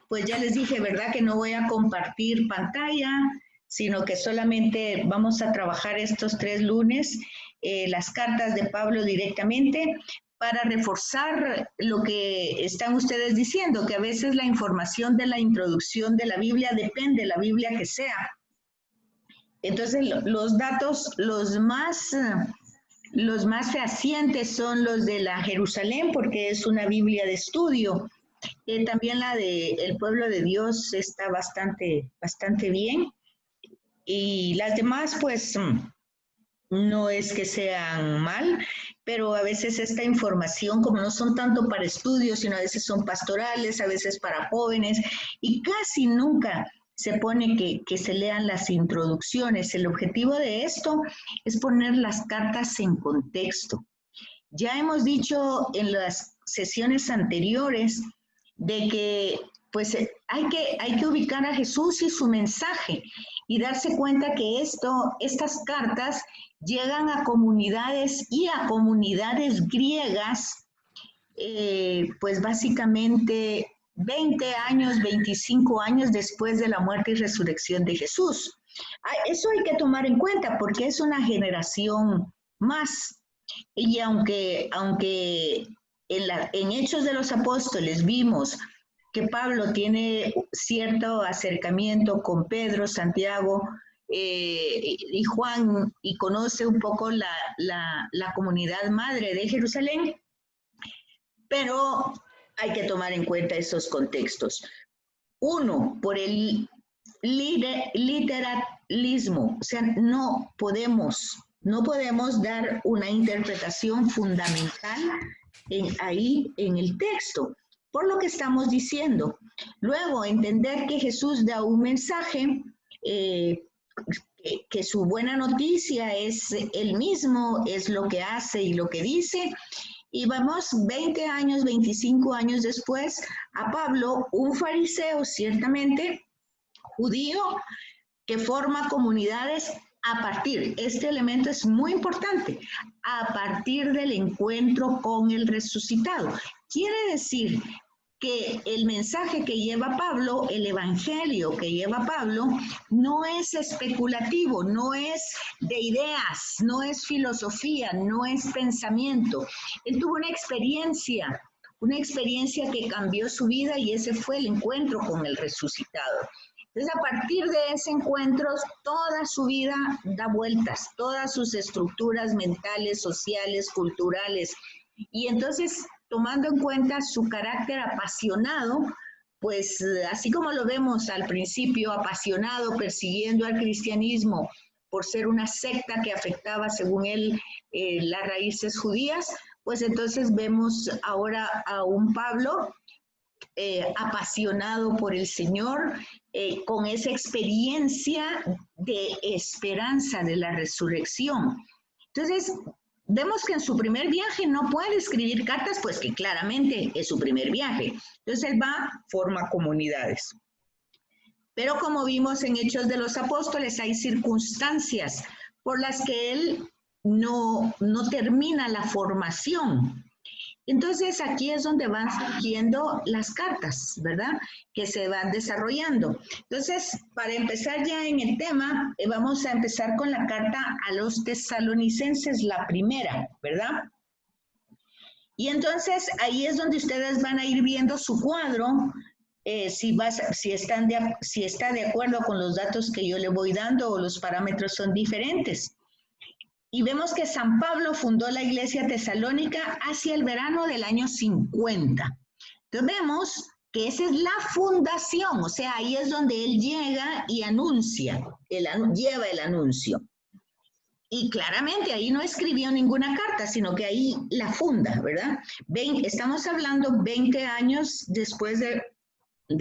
Pues ya les dije, ¿verdad? Que no voy a compartir pantalla, sino que solamente vamos a trabajar estos 3 lunes las cartas de Pablo directamente para reforzar lo que están ustedes diciendo, que a veces la información de la introducción de la Biblia depende de la Biblia que sea. Entonces, los datos, los más fehacientes son los de la Jerusalén, porque es una Biblia de estudio. También la del pueblo de Dios está bastante bien. Y las demás, pues, no es que sean mal, pero a veces esta información, como no son tanto para estudios, sino a veces son pastorales, a veces para jóvenes, y casi nunca se pone que se lean las introducciones. El objetivo de esto es poner las cartas en contexto. Ya hemos dicho en las sesiones anteriores de que pues hay que ubicar a Jesús y su mensaje y darse cuenta que estas cartas llegan a comunidades y a comunidades griegas, pues básicamente 20 años, 25 años después de la muerte y resurrección de Jesús. Eso hay que tomar en cuenta porque es una generación más. Y aunque en Hechos de los Apóstoles vimos que Pablo tiene cierto acercamiento con Pedro, Santiago y Juan, y conoce un poco la comunidad madre de Jerusalén, pero hay que tomar en cuenta esos contextos. Uno, por el literalismo, o sea, no podemos dar una interpretación fundamental ahí en el texto, por lo que estamos diciendo. Luego, entender que Jesús da un mensaje, que su buena noticia es él mismo, es lo que hace y lo que dice. Y vamos 20 años, 25 años después, a Pablo, un fariseo ciertamente judío, que forma comunidades este elemento es muy importante, a partir del encuentro con el resucitado. Quiere decir que el mensaje que lleva Pablo, el evangelio que lleva Pablo, no es especulativo, no es de ideas, no es filosofía, no es pensamiento. Él tuvo una experiencia que cambió su vida y ese fue el encuentro con el resucitado. Entonces, a partir de ese encuentro, toda su vida da vueltas, todas sus estructuras mentales, sociales, culturales. Y entonces, tomando en cuenta su carácter apasionado, pues así como lo vemos al principio, apasionado, persiguiendo al cristianismo por ser una secta que afectaba, según él, las raíces judías, pues entonces vemos ahora a un Pablo apasionado por el Señor, con esa experiencia de esperanza de la resurrección. Entonces, vemos que en su primer viaje no puede escribir cartas, pues que claramente es su primer viaje. Entonces, él forma comunidades. Pero como vimos en Hechos de los Apóstoles, hay circunstancias por las que él no termina la formación. Entonces, aquí es donde van surgiendo las cartas, ¿verdad? Que se van desarrollando. Entonces, para empezar ya en el tema, vamos a empezar con la carta a los tesalonicenses, la primera, ¿verdad? Y entonces, ahí es donde ustedes van a ir viendo su cuadro, si está de acuerdo con los datos que yo le voy dando o los parámetros son diferentes. Y vemos que San Pablo fundó la iglesia tesalónica hacia el verano del año 50. Entonces vemos que esa es la fundación, o sea, ahí es donde él llega y lleva el anuncio. Y claramente ahí no escribió ninguna carta, sino que ahí la funda, ¿verdad? Estamos hablando 20 años después de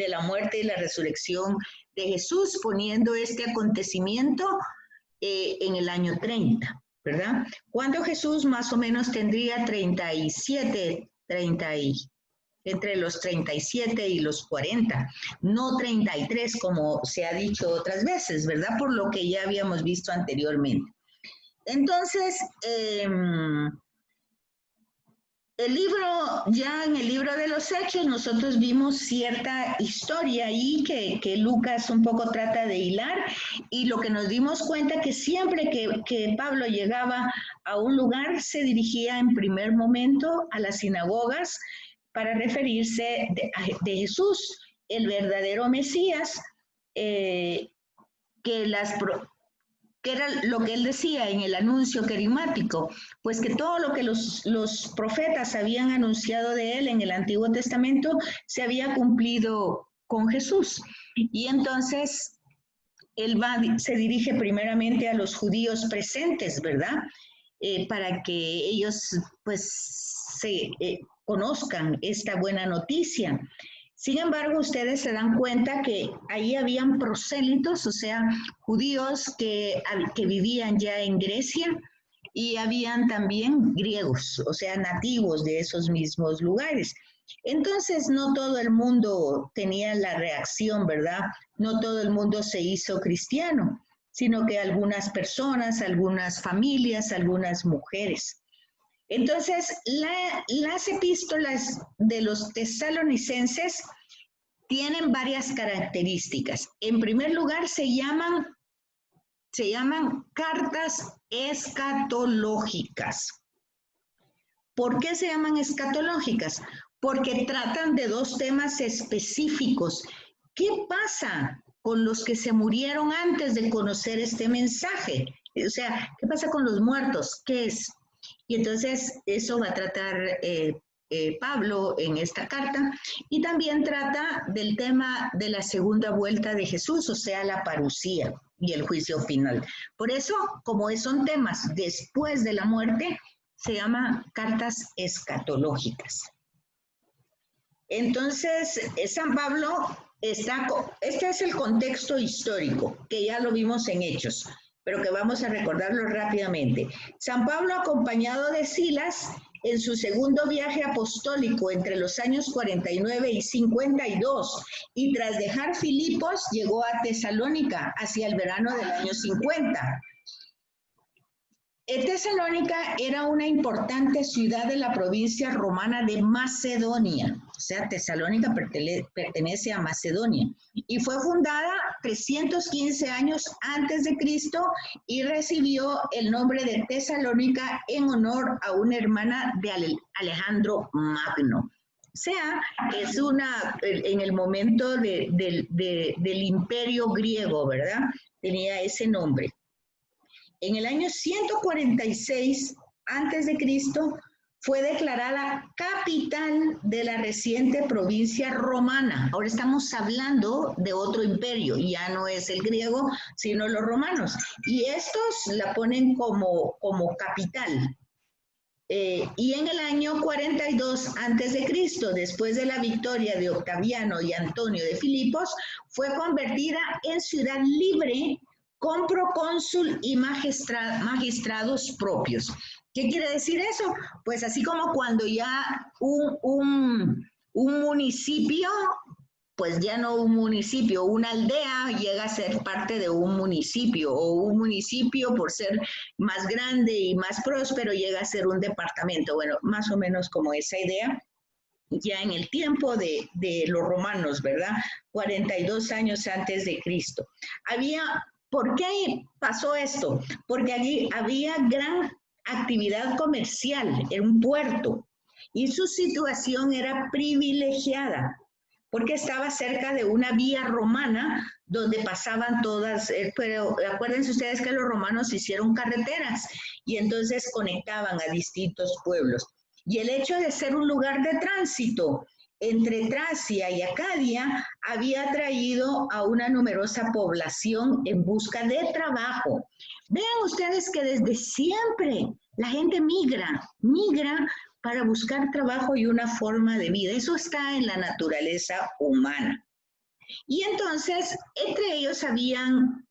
la muerte y la resurrección de Jesús, poniendo este acontecimiento en el año 30. ¿Verdad? Cuando Jesús más o menos tendría 37, entre los 37 y los 40, no 33 como se ha dicho otras veces, ¿verdad? Por lo que ya habíamos visto anteriormente. Entonces, el libro, ya en el libro de los Hechos, nosotros vimos cierta historia ahí que Lucas un poco trata de hilar, y lo que nos dimos cuenta que siempre que Pablo llegaba a un lugar, se dirigía en primer momento a las sinagogas para referirse de Jesús, el verdadero Mesías, que las que era lo que él decía en el anuncio querigmático, pues que todo lo que los profetas habían anunciado de él en el Antiguo Testamento se había cumplido con Jesús. Y entonces él se dirige primeramente a los judíos presentes, ¿verdad? Para que ellos pues conozcan esta buena noticia. Sin embargo, ustedes se dan cuenta que ahí habían prosélitos, o sea, judíos que vivían ya en Grecia, y habían también griegos, o sea, nativos de esos mismos lugares. Entonces, no todo el mundo tenía la reacción, ¿verdad? No todo el mundo se hizo cristiano, sino que algunas personas, algunas familias, algunas mujeres. Entonces, las epístolas de los tesalonicenses tienen varias características. En primer lugar, se llaman cartas escatológicas. ¿Por qué se llaman escatológicas? Porque tratan de dos temas específicos. ¿Qué pasa con los que se murieron antes de conocer este mensaje? O sea, ¿qué pasa con los muertos? ¿Qué es? Y entonces eso va a tratar Pablo en esta carta, y también trata del tema de la segunda vuelta de Jesús, o sea, la parusía y el juicio final. Por eso, como son temas después de la muerte, se llama cartas escatológicas. Entonces, San Pablo este es el contexto histórico, que ya lo vimos en Hechos, pero que vamos a recordarlo rápidamente. San Pablo, acompañado de Silas, en su segundo viaje apostólico entre los años 49 y 52, y tras dejar Filipos, llegó a Tesalónica hacia el verano del año 50. Tesalónica era una importante ciudad de la provincia romana de Macedonia, o sea, Tesalónica pertenece a Macedonia, y fue fundada 315 años antes de Cristo, y recibió el nombre de Tesalónica en honor a una hermana de Alejandro Magno. O sea, es en el momento del imperio griego, ¿verdad? Tenía ese nombre. En el año 146 a.C. fue declarada capital de la reciente provincia romana. Ahora estamos hablando de otro imperio, ya no es el griego, sino los romanos. Y estos la ponen como capital. Y en el año 42 a.C., después de la victoria de Octaviano y Antonio de Filipos, fue convertida en ciudad libre, con procónsul y magistrados propios. ¿Qué quiere decir eso? Pues así como cuando ya un municipio, pues ya no un municipio, una aldea llega a ser parte de un municipio, o un municipio por ser más grande y más próspero llega a ser un departamento. Bueno, más o menos como esa idea, ya en el tiempo de los romanos, ¿verdad? 42 años antes de Cristo. ¿Por qué pasó esto? Porque allí había gran actividad comercial en un puerto, y su situación era privilegiada, porque estaba cerca de una vía romana donde pasaban todas, pero acuérdense ustedes que los romanos hicieron carreteras y entonces conectaban a distintos pueblos. Y el hecho de ser un lugar de tránsito entre Tracia y Acadia había atraído a una numerosa población en busca de trabajo. Vean ustedes que desde siempre la gente migra para buscar trabajo y una forma de vida. Eso está en la naturaleza humana. Y entonces, entre ellos habían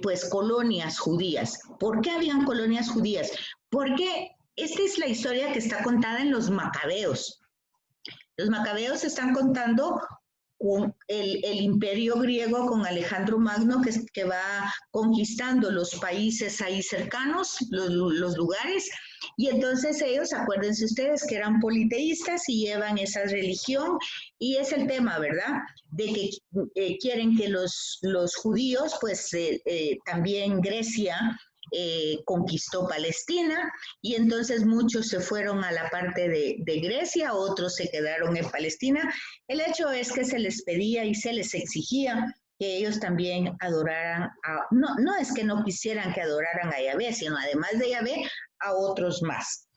pues colonias judías. ¿Por qué habían colonias judías? Porque esta es la historia que está contada en los Macabeos. Los Macabeos están contando el imperio griego con Alejandro Magno, que va conquistando los países ahí cercanos, los lugares, Y entonces ellos, acuérdense ustedes que eran politeístas y llevan esa religión, y es el tema, ¿verdad? De que quieren que los judíos, pues también Grecia conquistó Palestina, y entonces muchos se fueron a la parte de Grecia, otros se quedaron en Palestina. El hecho es que se les pedía y se les exigía que ellos también adoraran, no es que no quisieran que adoraran a Yahvé, sino además de Yahvé, a otros más.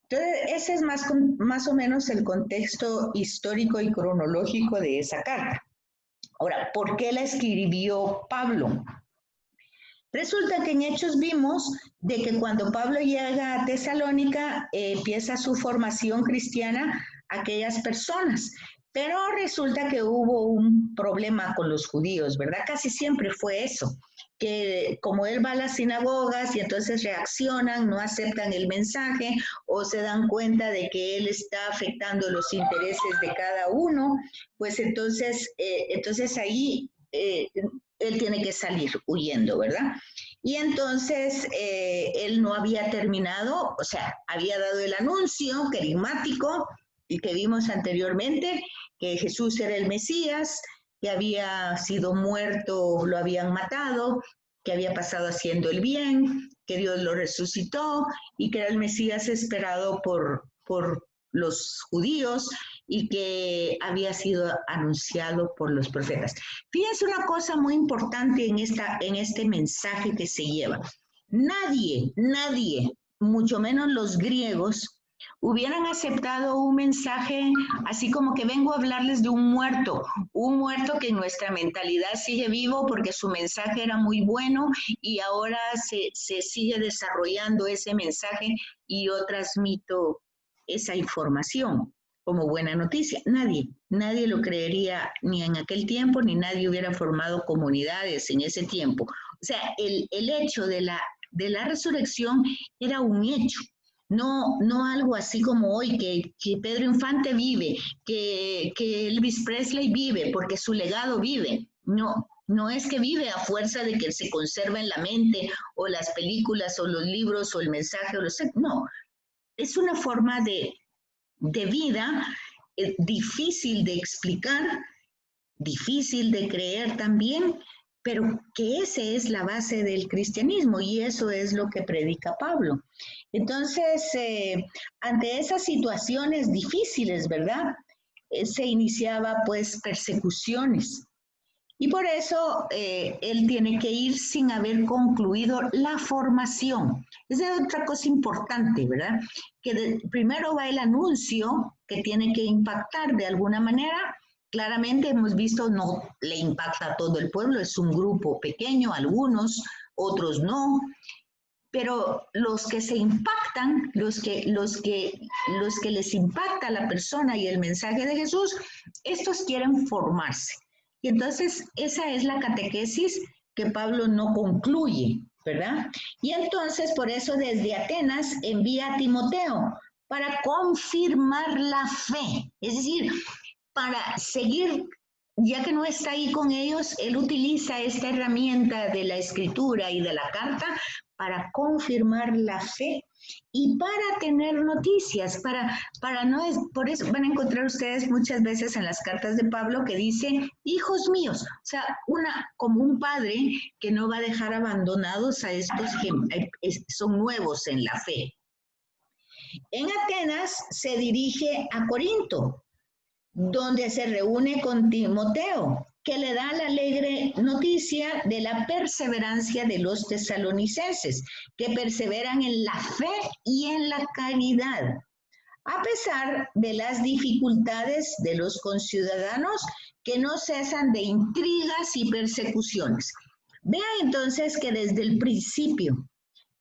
Entonces, ese es más o menos el contexto histórico y cronológico de esa carta. Ahora, ¿por qué la escribió Pablo? Resulta que en Hechos vimos de que cuando Pablo llega a Tesalónica, empieza su formación cristiana aquellas personas. Pero resulta que hubo un problema con los judíos, ¿verdad? Casi siempre fue eso, que como él va a las sinagogas y entonces reaccionan, no aceptan el mensaje o se dan cuenta de que él está afectando los intereses de cada uno, pues entonces ahí él tiene que salir huyendo, ¿verdad? Y entonces él no había terminado, o sea, había dado el anuncio carismático y que vimos anteriormente, que Jesús era el Mesías, que había sido muerto, lo habían matado, que había pasado haciendo el bien, que Dios lo resucitó y que era el Mesías esperado por los judíos y que había sido anunciado por los profetas. Fíjense una cosa muy importante en este mensaje que se lleva. Nadie, mucho menos los griegos, hubieran aceptado un mensaje así como que vengo a hablarles de un muerto que en nuestra mentalidad sigue vivo porque su mensaje era muy bueno y ahora se sigue desarrollando ese mensaje y yo transmito esa información como buena noticia. Nadie lo creería ni en aquel tiempo, ni nadie hubiera formado comunidades en ese tiempo. O sea, el hecho de la resurrección era un hecho. No algo así como hoy, que Pedro Infante vive, que Elvis Presley vive, porque su legado vive. No es que vive a fuerza de que se conserva en la mente, o las películas, o los libros, o el mensaje, no. Es una forma de vida difícil de explicar, difícil de creer también, pero que esa es la base del cristianismo y eso es lo que predica Pablo. Entonces, ante esas situaciones difíciles, ¿verdad? Se iniciaba pues persecuciones. Y por eso él tiene que ir sin haber concluido la formación. Esa es otra cosa importante, ¿verdad? Que primero va el anuncio que tiene que impactar de alguna manera. Claramente hemos visto, no le impacta a todo el pueblo, es un grupo pequeño, algunos, otros no. Pero los que se impactan, los que les impacta la persona y el mensaje de Jesús, estos quieren formarse. Y entonces esa es la catequesis que Pablo no concluye, ¿verdad? Y entonces por eso desde Atenas envía a Timoteo para confirmar la fe, es decir, para seguir, ya que no está ahí con ellos, él utiliza esta herramienta de la escritura y de la carta para confirmar la fe y para tener noticias, para no es, por eso van a encontrar ustedes muchas veces en las cartas de Pablo que dice, hijos míos, o sea, como un padre que no va a dejar abandonados a estos que son nuevos en la fe. En Atenas se dirige a Corinto, donde se reúne con Timoteo, que le da la alegre noticia de la perseverancia de los tesalonicenses, que perseveran en la fe y en la caridad, a pesar de las dificultades de los conciudadanos que no cesan de intrigas y persecuciones. Vean entonces que desde el principio,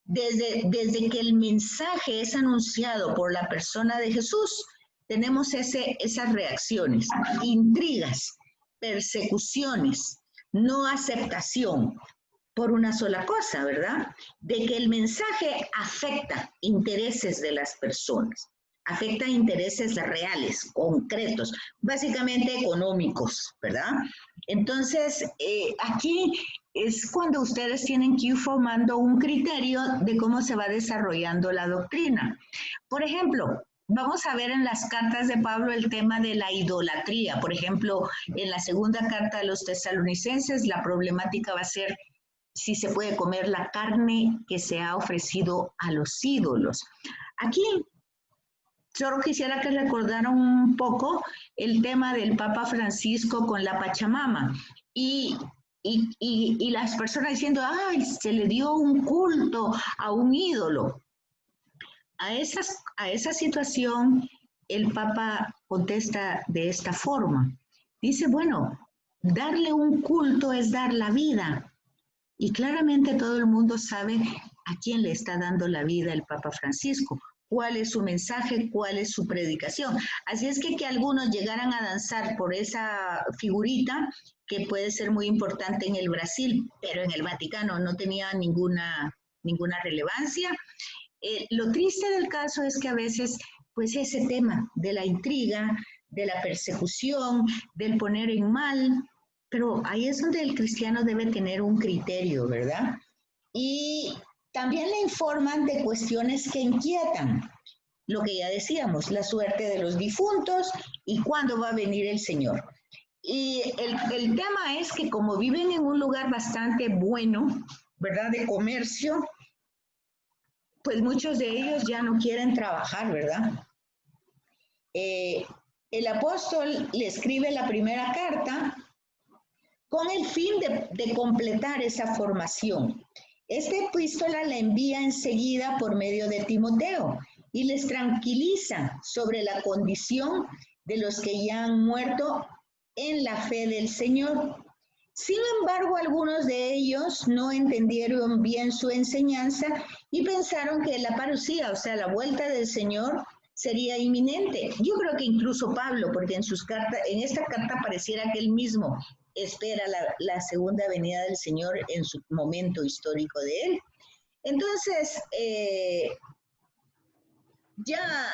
desde que el mensaje es anunciado por la persona de Jesús, tenemos esas reacciones, intrigas, persecuciones, no aceptación por una sola cosa, ¿verdad? De que el mensaje afecta intereses de las personas, afecta intereses reales, concretos, básicamente económicos, ¿verdad? Entonces, aquí es cuando ustedes tienen que ir formando un criterio de cómo se va desarrollando la doctrina. Por ejemplo, vamos a ver en las cartas de Pablo el tema de la idolatría. Por ejemplo, en la segunda carta de los tesalonicenses, la problemática va a ser si se puede comer la carne que se ha ofrecido a los ídolos. Aquí solo quisiera que recordaran un poco el tema del Papa Francisco con la Pachamama y las personas diciendo, ay, se le dio un culto a un ídolo. A esa situación el Papa contesta de esta forma. Dice, bueno, darle un culto es dar la vida. Y claramente todo el mundo sabe a quién le está dando la vida el Papa Francisco, cuál es su mensaje, cuál es su predicación. Así es que algunos llegaran a danzar por esa figurita, que puede ser muy importante en el Brasil, pero en el Vaticano no tenía ninguna relevancia. Lo triste del caso es que a veces, pues ese tema de la intriga, de la persecución, del poner en mal, pero ahí es donde el cristiano debe tener un criterio, ¿verdad? Y también le informan de cuestiones que inquietan, lo que ya decíamos, la suerte de los difuntos y cuándo va a venir el Señor. Y el tema es que como viven en un lugar bastante bueno, ¿verdad? De comercio, pues muchos de ellos ya no quieren trabajar, ¿verdad? El apóstol le escribe la primera carta con el fin de completar esa formación. Esta epístola la envía enseguida por medio de Timoteo y les tranquiliza sobre la condición de los que ya han muerto en la fe del Señor. Sin embargo, algunos de ellos no entendieron bien su enseñanza y pensaron que la parucía, o sea, la vuelta del Señor, sería inminente. Yo creo que incluso Pablo, porque en esta carta pareciera que él mismo espera la segunda venida del Señor en su momento histórico de él. Entonces, ya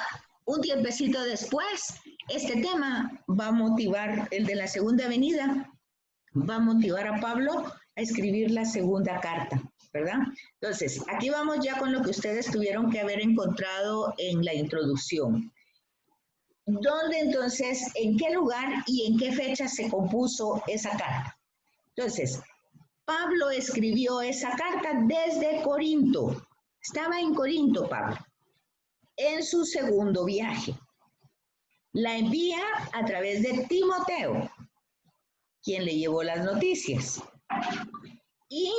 un tiempecito después, este tema va a motivar, el de la segunda venida, va a motivar a Pablo a escribir la segunda carta, ¿verdad? Entonces, aquí vamos ya con lo que ustedes tuvieron que haber encontrado en la introducción. ¿Dónde entonces, en qué lugar y en qué fecha se compuso esa carta? Entonces, Pablo escribió esa carta desde Corinto. Estaba en Corinto, Pablo, en su segundo viaje. La envía a través de Timoteo, quien le llevó las noticias. Y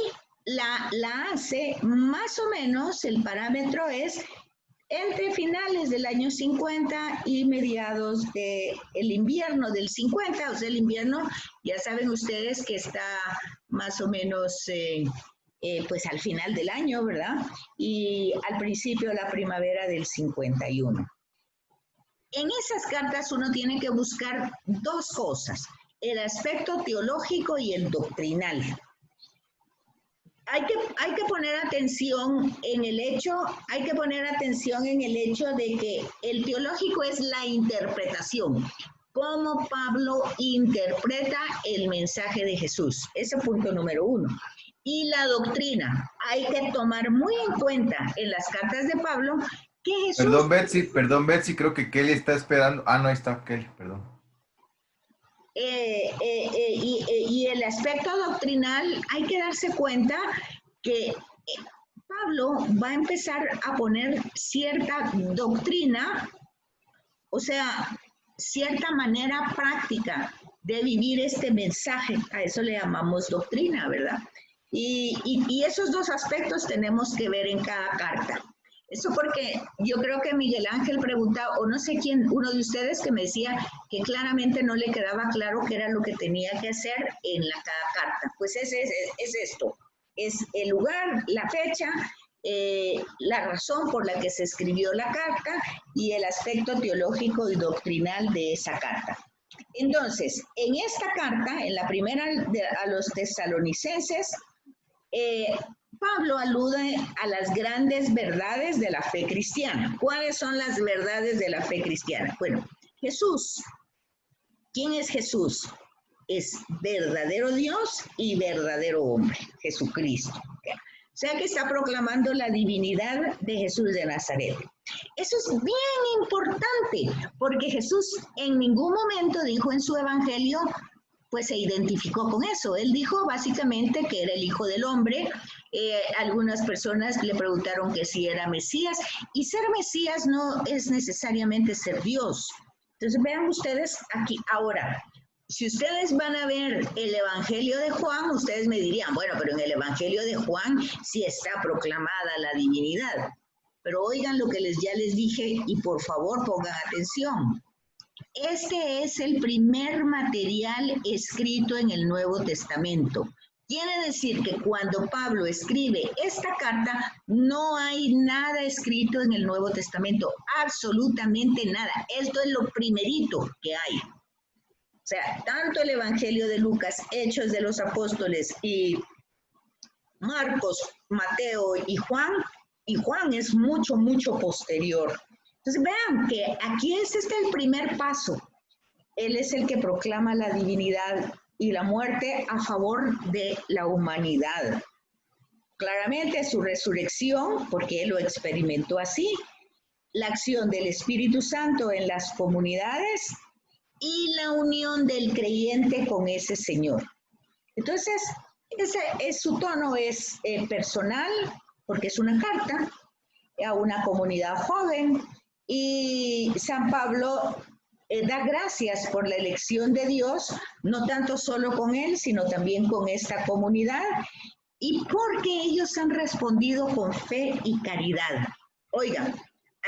la hace más o menos, el parámetro es entre finales del año 50 y mediados del invierno del 50, o sea, el invierno, ya saben ustedes que está más o menos pues al final del año, ¿verdad? Y al principio la primavera del 51. En esas cartas uno tiene que buscar dos cosas, el aspecto teológico y el doctrinal. Hay que poner atención en el hecho, de que el teológico es la interpretación, cómo Pablo interpreta el mensaje de Jesús. Ese es punto número uno. Y la doctrina, hay que tomar muy en cuenta en las cartas de Pablo que Jesús... Perdón Betsy, creo que Kelly está esperando. Ah, no, ahí está Kelly, perdón. Y el aspecto doctrinal, hay que darse cuenta que Pablo va a empezar a poner cierta doctrina, o sea, cierta manera práctica de vivir este mensaje. A eso le llamamos doctrina, ¿verdad? Y esos dos aspectos tenemos que ver en cada carta. Eso porque yo creo que Miguel Ángel preguntaba, o no sé quién, uno de ustedes que me decía que claramente no le quedaba claro qué era lo que tenía que hacer en cada carta. Pues es esto, es el lugar, la fecha, la razón por la que se escribió la carta y el aspecto teológico y doctrinal de esa carta. Entonces, en esta carta, en la primera a los tesalonicenses, Pablo alude a las grandes verdades de la fe cristiana. ¿Cuáles son las verdades de la fe cristiana? Bueno, Jesús. ¿Quién es Jesús? es verdadero Dios y verdadero hombre, Jesucristo. O sea que está proclamando la divinidad de Jesús de Nazaret. Eso es bien importante, porque Jesús en ningún momento dijo en su evangelio, pues se identificó con eso. Él dijo básicamente que era el Hijo del Hombre. Algunas personas le preguntaron que si era Mesías, y ser Mesías no es necesariamente ser Dios. Entonces vean ustedes aquí ahora. Si ustedes van a ver el Evangelio de Juan, ustedes me dirían, bueno, pero en el Evangelio de Juan sí está proclamada la divinidad. Pero oigan lo que ya les dije y por favor pongan atención. Este es el primer material escrito en el Nuevo Testamento. Quiere decir que cuando Pablo escribe esta carta, no hay nada escrito en el Nuevo Testamento, absolutamente nada. Esto es lo primerito que hay. O sea, tanto el Evangelio de Lucas, Hechos de los Apóstoles y Marcos, Mateo y Juan es mucho, mucho posterior. Entonces vean que aquí es el primer paso. Él es el que proclama la divinidad y la muerte a favor de la humanidad. Claramente su resurrección, porque él lo experimentó así, la acción del Espíritu Santo en las comunidades y la unión del creyente con ese Señor. Entonces, su tono es personal, porque es una carta a una comunidad joven, y San Pablo da gracias por la elección de Dios, no tanto solo con él, sino también con esta comunidad, y porque ellos han respondido con fe y caridad. Oigan,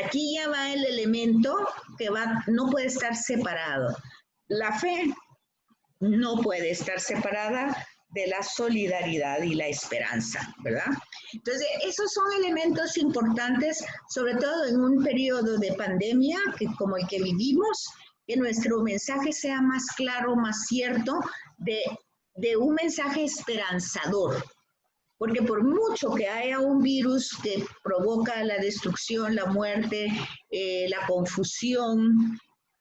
aquí ya va el elemento que no puede estar separado. La fe no puede estar separada de la solidaridad y la esperanza, ¿verdad? Entonces, esos son elementos importantes, sobre todo en un periodo de pandemia como el que vivimos, que nuestro mensaje sea más claro, más cierto, de un mensaje esperanzador. Porque por mucho que haya un virus que provoca la destrucción, la muerte, la confusión,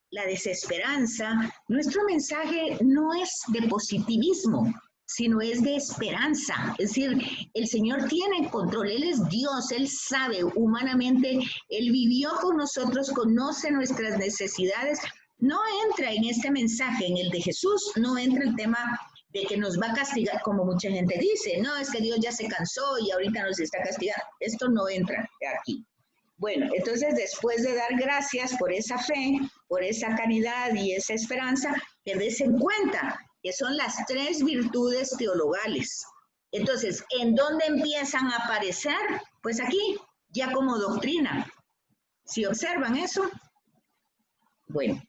la desesperanza, nuestro mensaje no es de positivismo, sino es de esperanza. Es decir, el Señor tiene control, Él es Dios, Él sabe humanamente, Él vivió con nosotros, conoce nuestras necesidades. No entra en este mensaje, en el de Jesús, no entra el tema de que nos va a castigar, como mucha gente dice, no, es que Dios ya se cansó y ahorita nos está castigando. Esto no entra aquí. Bueno, entonces después de dar gracias por esa fe, por esa caridad y esa esperanza, que des en cuenta que son las 3 virtudes teologales. Entonces, ¿en dónde empiezan a aparecer? Pues aquí, ya como doctrina. ¿Sí observan eso? Bueno,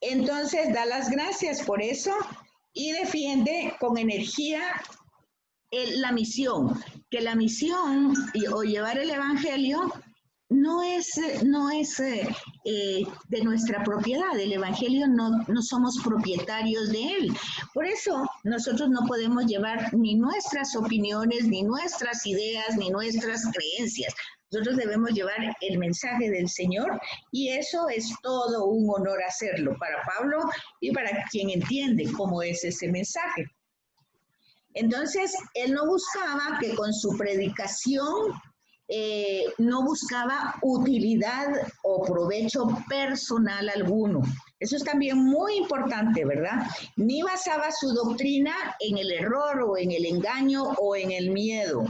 entonces da las gracias por eso y defiende con energía la misión, que la misión o llevar el evangelio no es de nuestra propiedad. El evangelio no somos propietarios de él. Por eso nosotros no podemos llevar ni nuestras opiniones, ni nuestras ideas, ni nuestras creencias. Nosotros debemos llevar el mensaje del Señor y eso es todo un honor hacerlo para Pablo y para quien entiende cómo es ese mensaje. Entonces, él no buscaba que con su predicación, no buscaba utilidad o provecho personal alguno. Eso es también muy importante, ¿verdad? Ni basaba su doctrina en el error o en el engaño o en el miedo,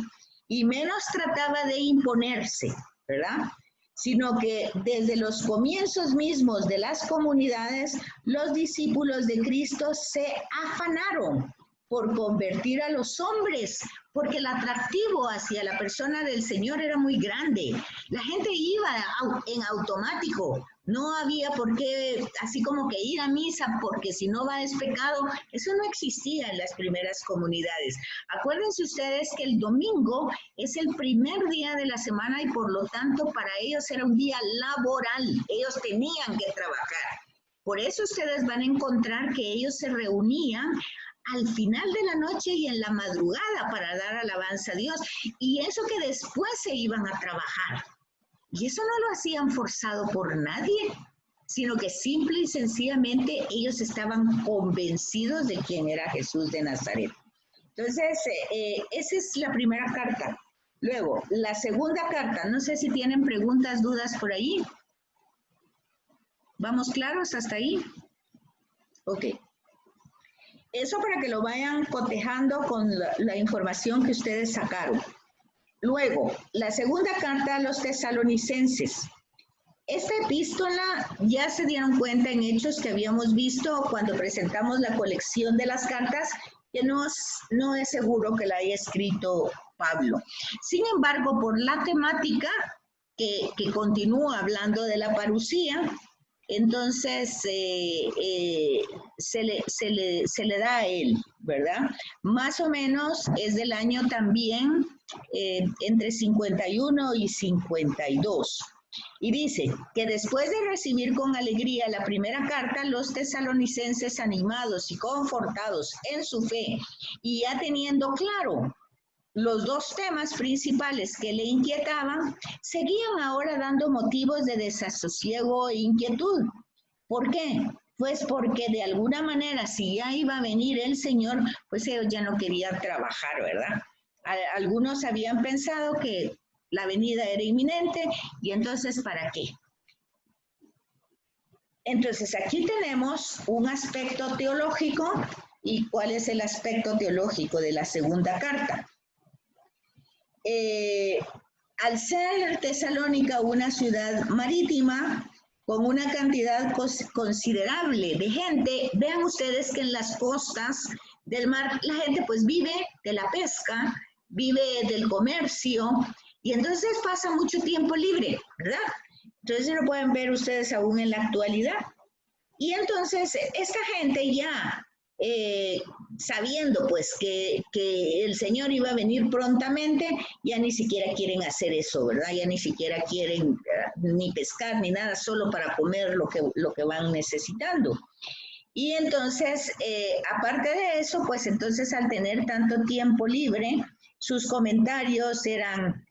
y menos trataba de imponerse, ¿verdad? Sino que desde los comienzos mismos de las comunidades, los discípulos de Cristo se afanaron por convertir a los hombres, porque el atractivo hacia la persona del Señor era muy grande. La gente iba en automático, no había por qué, así como que ir a misa, porque si no va es pecado. Eso no existía en las primeras comunidades. Acuérdense ustedes que el domingo es el primer día de la semana y por lo tanto para ellos era un día laboral, ellos tenían que trabajar. Por eso ustedes van a encontrar que ellos se reunían al final de la noche y en la madrugada para dar alabanza a Dios, y eso que después se iban a trabajar. Y eso no lo hacían forzado por nadie. sino que simple y sencillamente ellos estaban convencidos de quién era Jesús de Nazaret. Entonces, esa es la primera carta. Luego, la segunda carta, no sé si tienen preguntas, dudas por ahí. ¿Vamos claros hasta ahí? Ok. Eso para que lo vayan cotejando con la información que ustedes sacaron. Luego, la segunda carta a los tesalonicenses. Esta epístola ya se dieron cuenta en hechos que habíamos visto cuando presentamos la colección de las cartas, que no es seguro que la haya escrito Pablo. Sin embargo, por la temática que continúa hablando de la parusía, entonces se le da a él, ¿verdad? Más o menos es del año también entre 51 y 52. Y dice que después de recibir con alegría la primera carta, los tesalonicenses, animados y confortados en su fe, y ya teniendo claro los dos temas principales que le inquietaban, seguían ahora dando motivos de desasosiego e inquietud. ¿Por qué? Pues porque de alguna manera, si ya iba a venir el Señor, pues ellos ya no querían trabajar, ¿verdad? Algunos habían pensado que la venida era inminente, y entonces, ¿para qué? Entonces, aquí tenemos un aspecto teológico. ¿Y cuál es el aspecto teológico de la segunda carta? Al ser Tesalónica una ciudad marítima con una cantidad considerable de gente, vean ustedes que en las costas del mar la gente pues vive de la pesca, vive del comercio, y entonces pasa mucho tiempo libre, ¿verdad? Entonces lo pueden ver ustedes aún en la actualidad. Y entonces esta gente ya sabiendo pues que el Señor iba a venir prontamente, ya ni siquiera quieren hacer eso, ¿verdad? Ya ni siquiera quieren ni pescar ni nada, solo para comer lo que van necesitando. Y entonces, aparte de eso, pues entonces al tener tanto tiempo libre, sus comentarios eran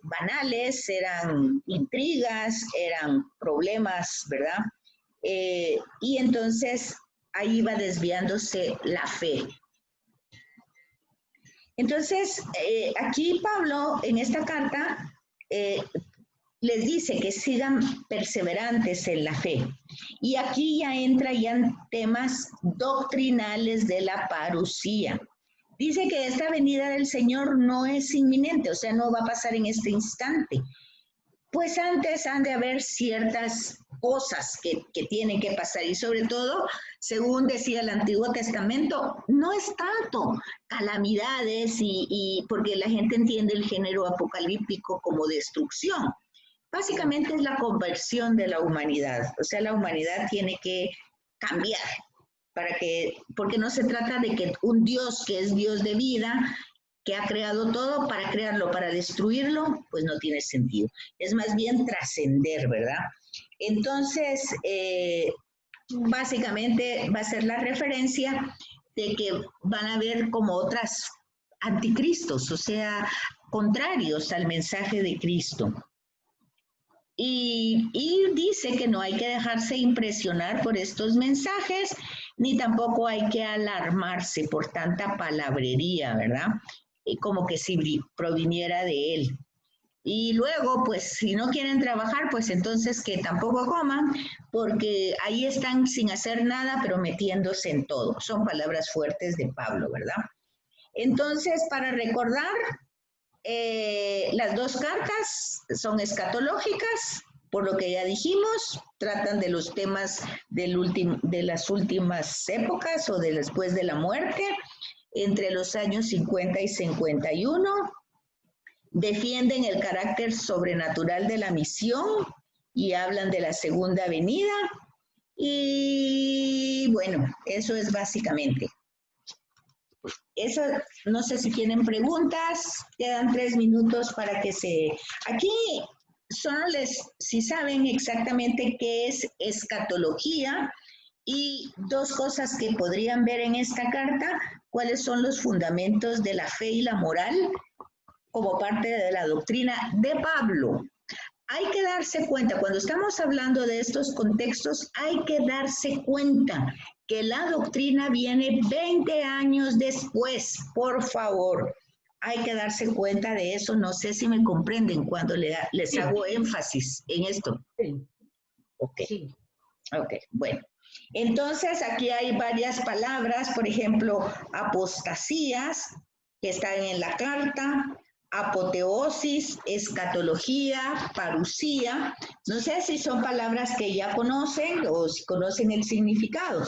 banales, eran intrigas, eran problemas, ¿verdad? Y entonces ahí va desviándose la fe. Entonces, aquí Pablo, en esta carta, les dice que sigan perseverantes en la fe. Y aquí ya entra ya en temas doctrinales de la parusía. Dice que esta venida del Señor no es inminente, o sea, no va a pasar en este instante. Pues antes han de haber ciertas cosas que tienen que pasar, y sobre todo, según decía el Antiguo Testamento, no es tanto calamidades y porque la gente entiende el género apocalíptico como destrucción. Básicamente es la conversión de la humanidad, o sea, la humanidad tiene que cambiar, porque no se trata de que un Dios que es Dios de vida, que ha creado todo, para crearlo, para destruirlo, pues no tiene sentido. Es más bien trascender, ¿verdad? Entonces, básicamente va a ser la referencia de que van a haber como otras anticristos, o sea, contrarios al mensaje de Cristo. Y dice que no hay que dejarse impresionar por estos mensajes, ni tampoco hay que alarmarse por tanta palabrería, ¿verdad? Como que si proviniera de él. Y luego, pues, si no quieren trabajar, pues entonces que tampoco coman, porque ahí están sin hacer nada, pero metiéndose en todo. Son palabras fuertes de Pablo, ¿verdad? Entonces, para recordar, las dos cartas son escatológicas, por lo que ya dijimos, tratan de los temas de las últimas épocas o de después de la muerte, entre los años 50 y 51. Defienden el carácter sobrenatural de la misión y hablan de la segunda venida. Y bueno, eso es básicamente. Eso, no sé si tienen preguntas, quedan 3 minutos para que se... Aquí solo si saben exactamente qué es escatología, y 2 cosas que podrían ver en esta carta, cuáles son los fundamentos de la fe y la moral como parte de la doctrina de Pablo. hay que darse cuenta, cuando estamos hablando de estos contextos, hay que darse cuenta que la doctrina viene 20 años después, por favor. Hay que darse cuenta de eso. No sé si me comprenden cuando les Sí. hago énfasis en esto. Sí. Ok. Sí. Ok, bueno. Entonces, aquí hay varias palabras, por ejemplo, apostasías, que están en la carta, apoteosis, escatología, parusía. No sé si son palabras que ya conocen o si conocen el significado,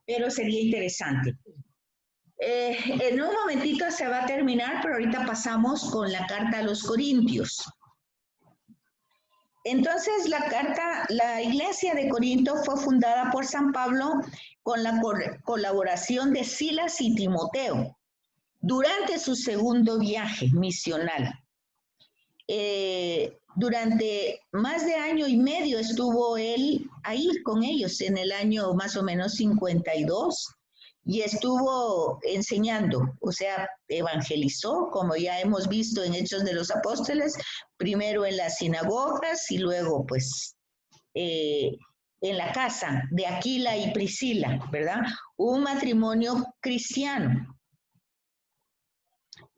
pero sería interesante. En un momentito se va a terminar, pero ahorita pasamos con la carta a los Corintios. Entonces, la iglesia de Corinto fue fundada por San Pablo con la colaboración de Silas y Timoteo durante su segundo viaje misional. Durante más de año y medio estuvo él ahí con ellos en el año más o menos 52 y estuvo enseñando, o sea, evangelizó, como ya hemos visto en Hechos de los Apóstoles, primero en las sinagogas y luego pues en la casa de Aquila y Priscila, ¿verdad? Un matrimonio cristiano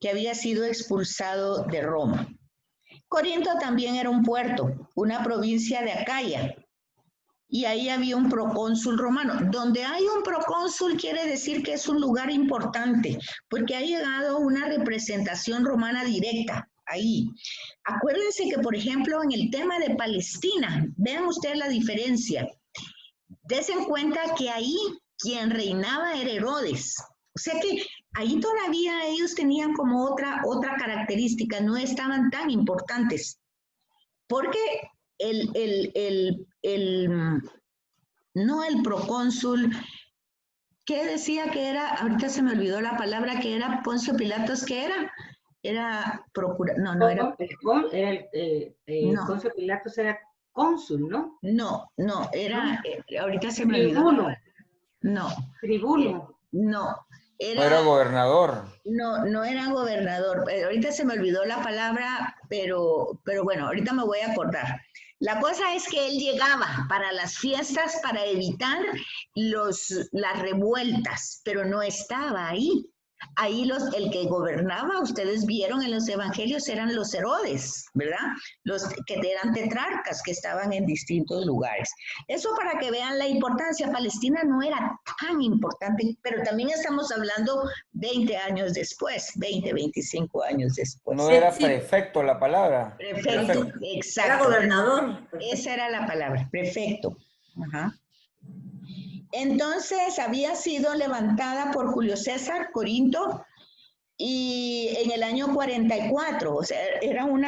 que había sido expulsado de Roma. Corinto también era un puerto, una provincia de Acaya, y ahí había un procónsul romano. Donde hay un procónsul quiere decir que es un lugar importante, porque ha llegado una representación romana directa ahí. Acuérdense que, por ejemplo, en el tema de Palestina, vean ustedes la diferencia. Dense en cuenta que ahí quien reinaba era Herodes. O sea que ahí todavía ellos tenían como otra característica, no estaban tan importantes. Porque no el procónsul, ¿qué decía que era? Ahorita se me olvidó la palabra, que era Poncio Pilatos, ¿qué era? Era procurador, no era. No. Poncio Pilatos era cónsul, ¿no? No, era, ahorita se me olvidó. Tribuno. No. Tribuno. No. No era gobernador. No era gobernador. Ahorita se me olvidó la palabra, pero bueno, ahorita me voy a acordar. La cosa es que él llegaba para las fiestas para evitar las revueltas, pero no estaba ahí. Ahí el que gobernaba, ustedes vieron en los evangelios, eran los Herodes, ¿verdad? Los que eran tetrarcas, que estaban en distintos lugares. Eso para que vean la importancia. Palestina no era tan importante, pero también estamos hablando 20 años después, 20, 25 años después. No era prefecto la palabra. Prefecto, exacto. Era gobernador. Esa era la palabra, prefecto. Ajá. Entonces había sido levantada por Julio César, Corinto, y en el año 44, o sea, era un